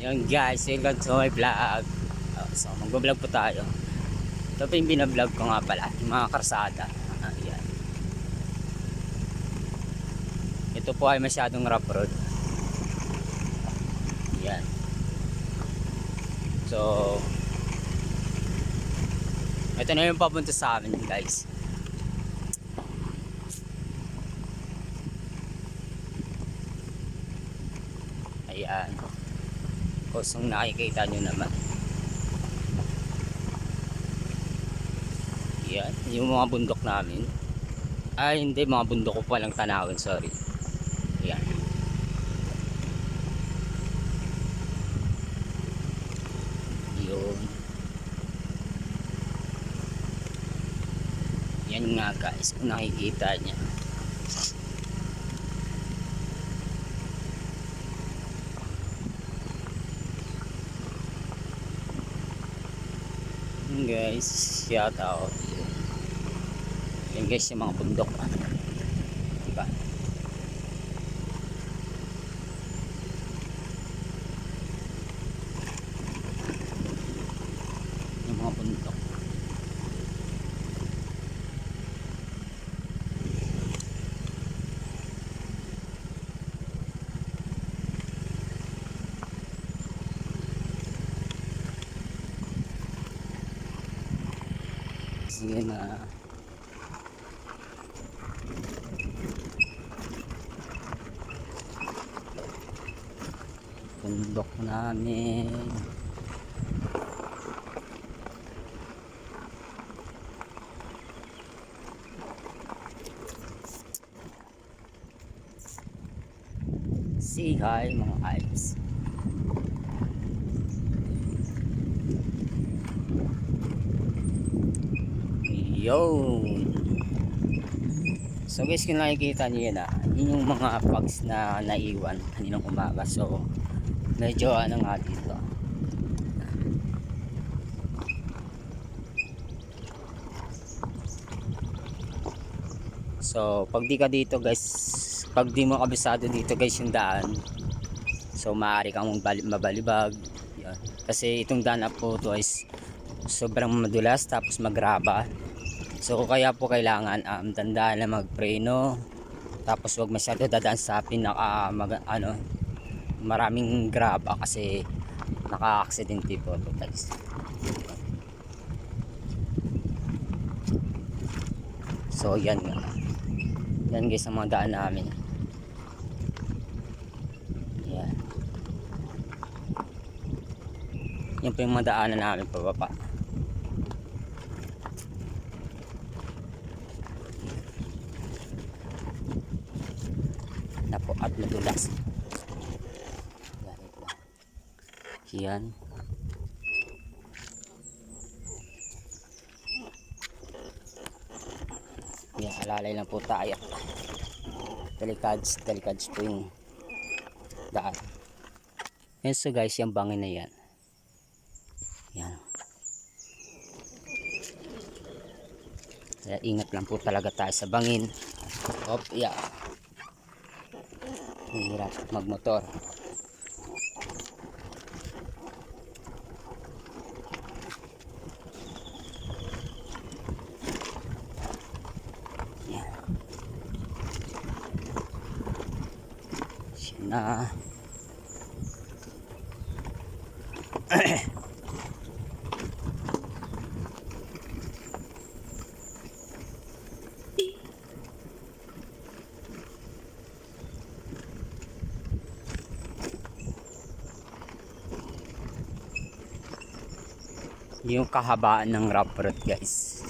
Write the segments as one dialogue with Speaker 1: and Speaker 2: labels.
Speaker 1: Yan guys, welcome to my vlog. So mag-vlog po tayo. Ito po yung binablog ko nga pala, yung mga karsada. Yan. Ito po ay masyadong rough road. Yan. So ito na yung papunta sa amin guys. Ayan. Kusong nakikita nyo naman. Yan. Yung mga bundok namin. Ay hindi, mga bundok ko palang tanawin. Sorry. Ayan. Yun. Yan nga guys. Kung nakikita nyo. Guys, shout out. Yan guys yung mga bundok, diba? Yung mga bundok. Sige na. Bundok namin. Say hi mga eyes. Yun. So guys, kung nakikita nyo yan yun yung mga pugs na naiwan kaninang umaga. So medyo ano nga dito. So pag di ka dito guys, pag di mo kabisado dito guys yung daan, so maaari kang mabalibag. Yan. Kasi itong daan po to is sobrang madulas tapos magraba. So kaya po kailangan tandaan na magpreno, tapos wag masyado dadaan sa maraming graba kasi naka-aksidente po to guys. So yan nga. Yan guys ang mga daan namin. Yan. Yan po yung mga daanan namin pababa. Na po at madulas. Yan. Yan, alalay lang po tayo. Delikades po yung daan. Yan, so guys, yung bangin na yan. Yan. Kaya ingat lang po talaga tayo sa bangin. Hop, yeah. Hirap magmotor. Yan. Siya na. Yung kahabaan ng rough road guys,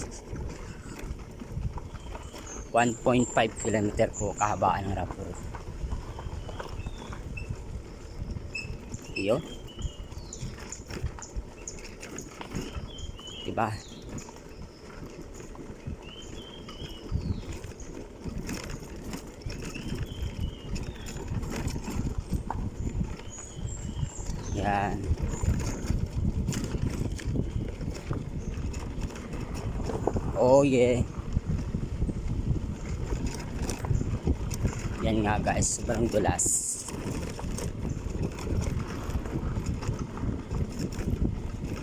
Speaker 1: 1.5 km po kahabaan ng rough road. Yun, diba? Yan. Oh yeah. Yan nga guys, sobrang dulas.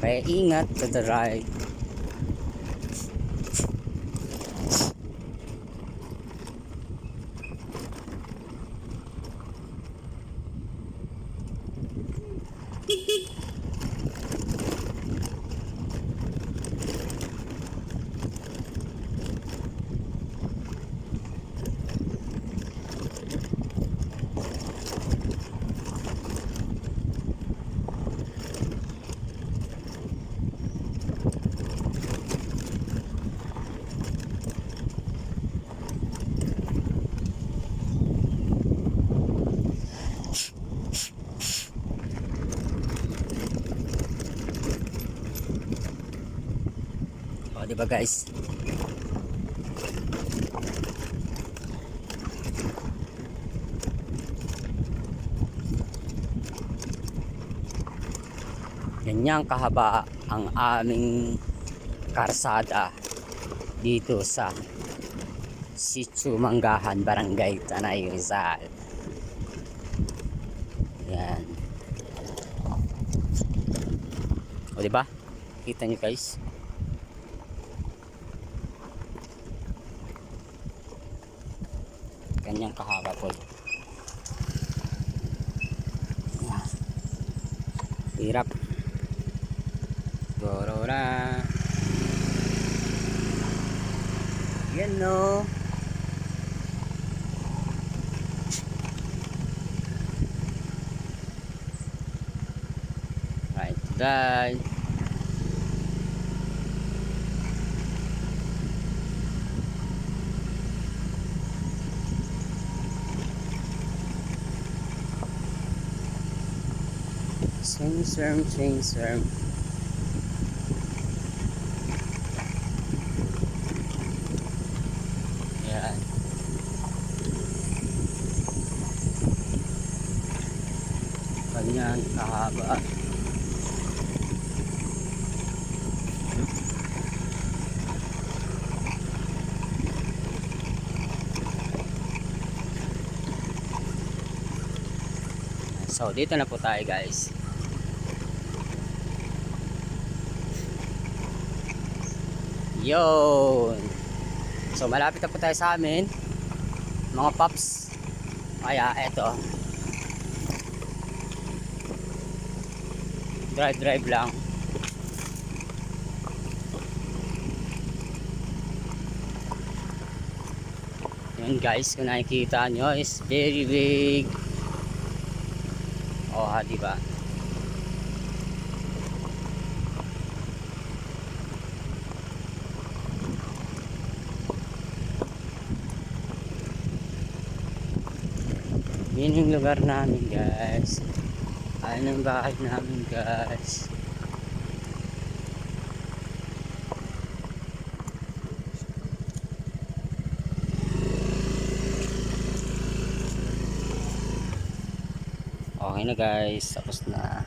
Speaker 1: Kaya ingat to the right. O, di ba guys? Ganyan kahaba ang aming karsada dito sa Sitio Manggahan, Barangay Tanay Rizal. Yan. O, di ba? Kita nyo guys? Ganyan kahaba po. Hirap. Gorora. Yan no. Right today. Swing serm. Yan. Ganyan kahaba. So dito na po tayo guys. Yun. So malapit na po tayo sa amin mga paps. Kaya eto, drive lang. Yun guys, kung nakikita nyo is very big. O ha, diba? Yun yung lugar namin guys. Ayun ang bahay namin guys. Okay na guys, tapos na.